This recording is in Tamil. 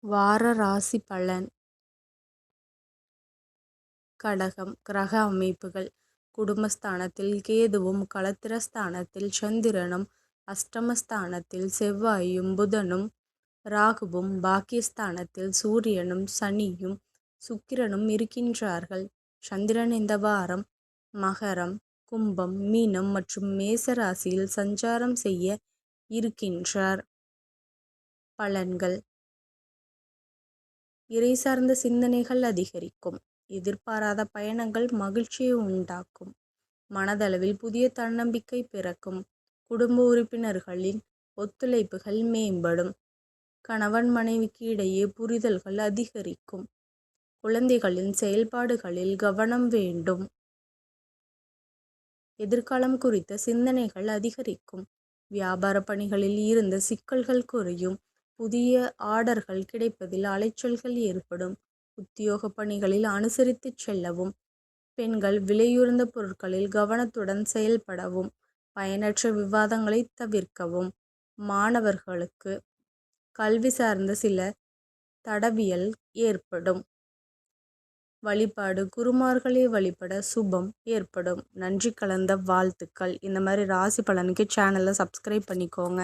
வார ராசி பலன். கடகம். கிரக அமைப்புகள். குடும்பஸ்தானத்தில் கேதுவும் களத்திரஸ்தானத்தில் சந்திரனும் அஷ்டமஸ்தானத்தில் செவ்வாயும் புதனும் ராகுவும் பாக்கியஸ்தானத்தில் சூரியனும் சனியும் சுக்கிரனும் இருக்கின்றார்கள். சந்திரன் இந்த வாரம் மகரம், கும்பம், மீனம் மற்றும் மேச ராசியில் சஞ்சாரம் செய்ய இருக்கின்றார். பலன்கள். இறை சார்ந்த சிந்தனைகள் அதிகரிக்கும். எதிர்பாராத பயணங்கள் மகிழ்ச்சியை உண்டாக்கும். மனதளவில் புதிய தன்னம்பிக்கை பிறக்கும். குடும்ப உறுப்பினர்களின் ஒத்துழைப்புகள் மேம்படும். கணவன் மனைவிக்கு இடையே புரிதல்கள் அதிகரிக்கும். குழந்தைகளின் செயல்பாடுகளில் கவனம் வேண்டும். எதிர்காலம் குறித்த சிந்தனைகள் அதிகரிக்கும். வியாபார பணிகளில் இருந்த சிக்கல்கள் குறையும். புதிய ஆர்டர்கள் கிடைப்பதில் அலைச்சல்கள் ஏற்படும். உத்தியோக பணிகளில் அனுசரித்து செல்லவும். பெண்கள் விலையுயர்ந்த பொருட்களில் கவனத்துடன் செயல்படவும். பயனற்ற விவாதங்களை தவிர்க்கவும். மாணவர்களுக்கு கல்வி சார்ந்த சில தடவியல் ஏற்படும். வழிபாடு. குருமார்களை வழிபட சுபம் ஏற்படும். நன்றி கலந்த வாழ்த்துக்கள். இந்த மாதிரி ராசி பலனுக்கு சேனலை சப்ஸ்கிரைப் பண்ணிக்கோங்க.